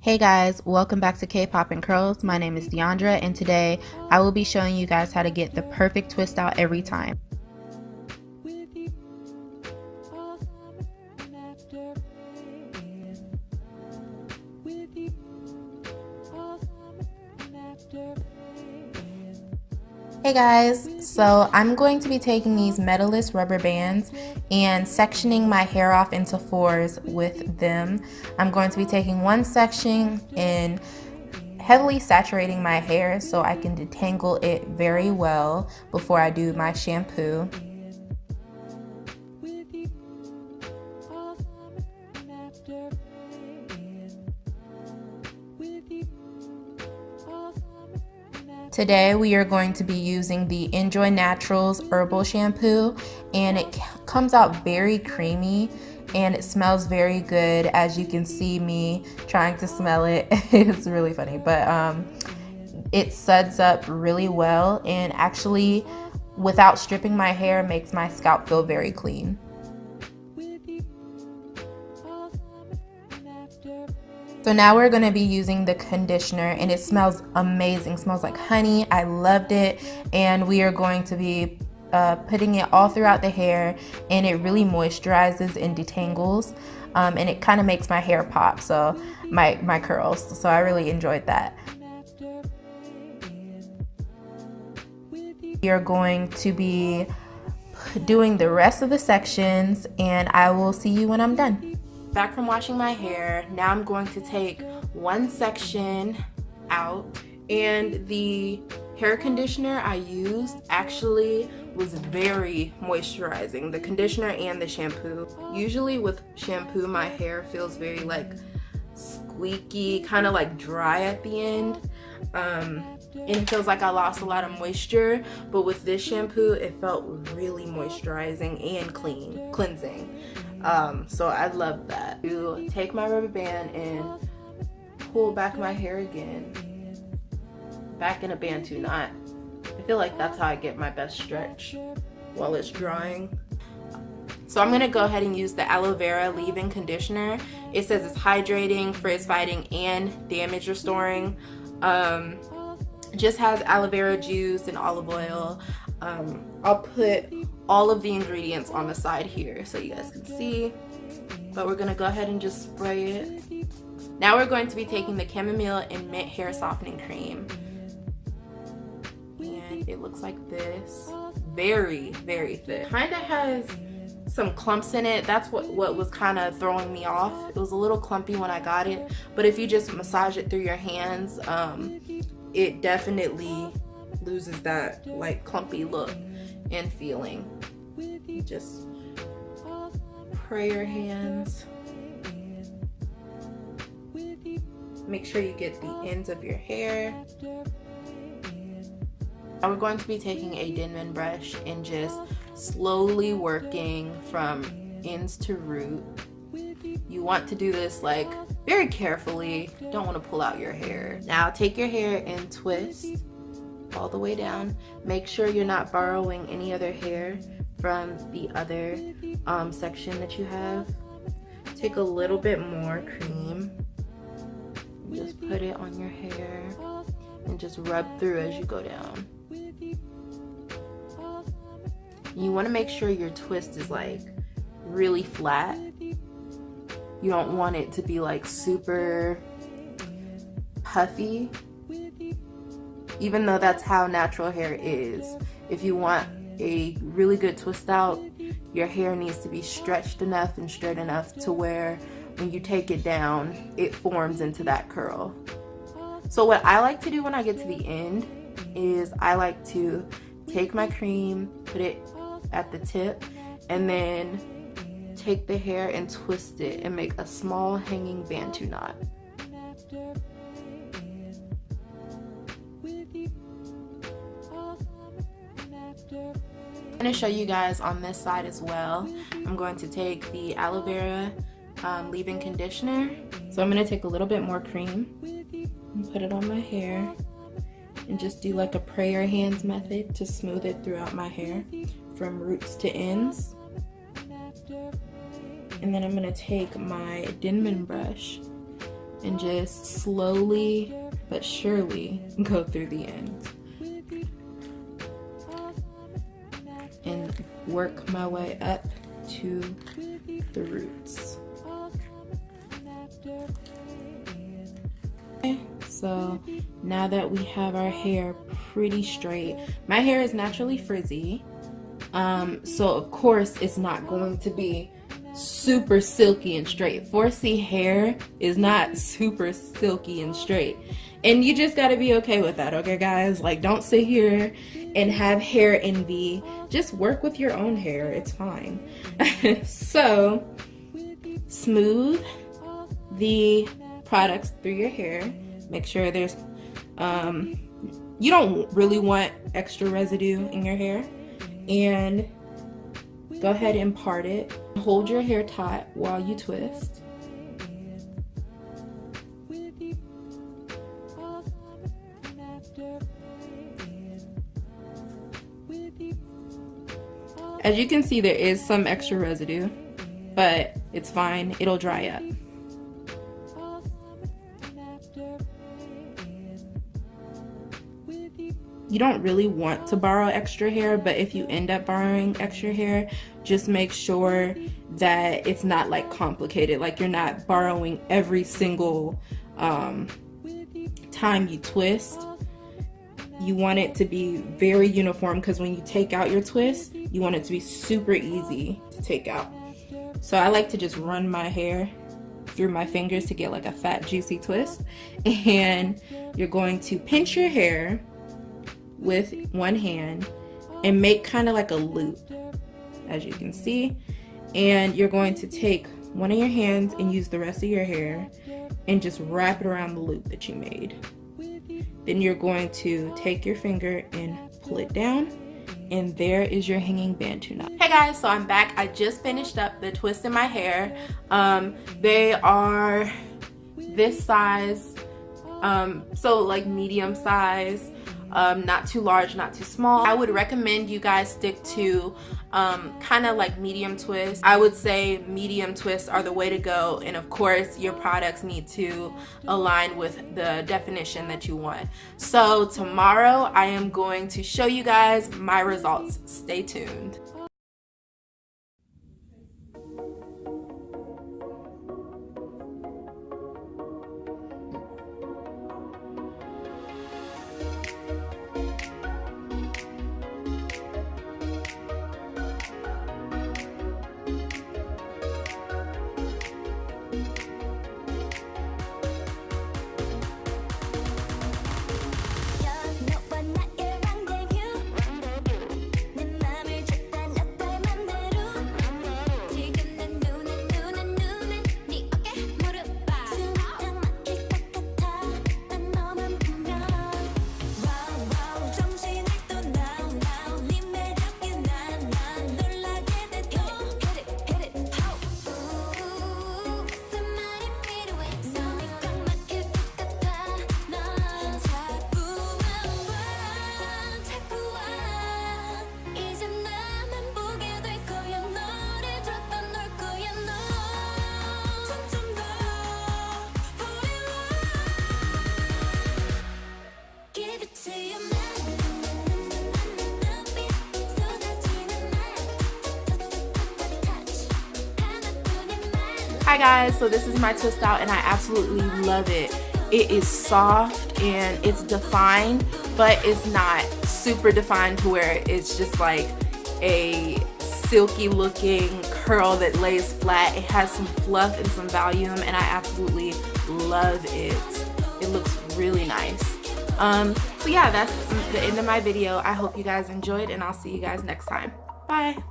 Hey guys, welcome back to K-Pop and Curls. My name is Deandra and today I will be showing you guys how to get the perfect twist out every time. Hey guys, so I'm going to be taking these metalist rubber bands and sectioning my hair off into fours with them. I'm going to be taking one section and heavily saturating my hair so I can detangle it very well before I do my shampoo. Today we are going to be using the Njoy Naturals herbal shampoo, and it comes out very creamy and it smells very good. As you can see me trying to smell it, it's really funny, but it suds up really well and actually without stripping my hair makes my scalp feel very clean. So now we're going to be using the conditioner, and it smells amazing. It smells like honey. I loved it. And we are going to be putting it all throughout the hair, and it really moisturizes and detangles, and it kind of makes my hair pop, so my curls. So I really enjoyed that. We are going to be doing the rest of the sections, and I will see you when I'm done. Back from washing my hair, now I'm going to take one section out, and the hair conditioner I used actually was very moisturizing, the conditioner and the shampoo. Usually with shampoo my hair feels very like squeaky, kind of like dry at the end, and it feels like I lost a lot of moisture, but with this shampoo it felt really moisturizing and cleansing. So I love that. To take my rubber band and pull back my hair again, back in a bantu knot. I feel like that's how I get my best stretch while it's drying. So I'm gonna go ahead and use the aloe vera leave-in conditioner. It says it's hydrating, frizz fighting, and damage restoring. Just has aloe vera juice and olive oil. I'll put all of the ingredients on the side here so you guys can see, but we're gonna go ahead and just spray it. Now we're going to be taking the chamomile and mint hair softening cream, and it looks like this. Very, very thick. Kind of has some clumps in it. That's what was kind of throwing me off. It was a little clumpy when I got it, but if you just massage it through your hands, it definitely loses that like clumpy look and feeling. Just spray your hands. Make sure you get the ends of your hair. Now we're going to be taking a Denman brush and just slowly working from ends to root. You want to do this like very carefully. Don't want to pull out your hair. Now take your hair and twist all the way down. Make sure you're not borrowing any other hair from the other section that you have. Take a little bit more cream. Just put it on your hair and just rub through as you go down. You want to make sure your twist is like really flat. You don't want it to be like super puffy, even though that's how natural hair is. If you want a really good twist out, your hair needs to be stretched enough and straight enough to where when you take it down, it forms into that curl. So what I like to do when I get to the end is I like to take my cream, put it at the tip, and then take the hair and twist it and make a small hanging bantu knot. I'm going to show you guys on this side as well. I'm going to take the aloe vera leave-in conditioner. So I'm going to take a little bit more cream and put it on my hair and just do like a prayer hands method to smooth it throughout my hair from roots to ends. And then I'm going to take my Denman brush and just slowly but surely go through the ends and work my way up to the roots. Okay, so now that we have our hair pretty straight, my hair is naturally frizzy, so of course it's not going to be super silky and straight. 4C hair is not super silky and straight, and you just got to be okay with that, okay guys? Like, don't sit here and have hair envy. Just work with your own hair, it's fine. So smooth the products through your hair. Make sure there's you don't really want extra residue in your hair, and go ahead and part it. Hold your hair tight while you twist. As you can see, there is some extra residue, but it's fine, it'll dry up. You don't really want to borrow extra hair, but if you end up borrowing extra hair, just make sure that it's not like complicated, like you're not borrowing every single time you twist. You want it to be very uniform, because when you take out your twist, you want it to be super easy to take out. So I like to just run my hair through my fingers to get like a fat juicy twist. And you're going to pinch your hair with one hand and make kind of like a loop, as you can see. And you're going to take one of your hands and use the rest of your hair and just wrap it around the loop that you made. Then you're going to take your finger and pull it down, and there is your hanging bantu knot. Hey guys, so I'm back. I just finished up the twist in my hair. They are this size, so like medium size, not too large, not too small. I would recommend you guys stick to kind of like medium twists. I would say medium twists are the way to go, and of course your products need to align with the definition that you want. So tomorrow I am going to show you guys my results. Stay tuned. Hi guys, so this is my twist out and I absolutely love it. It is soft and it's defined, but it's not super defined to where it's just like a silky looking curl that lays flat. It has some fluff and some volume, and I absolutely love it. It looks really nice. So yeah, that's the end of my video. I hope you guys enjoyed, and I'll see you guys next time. Bye.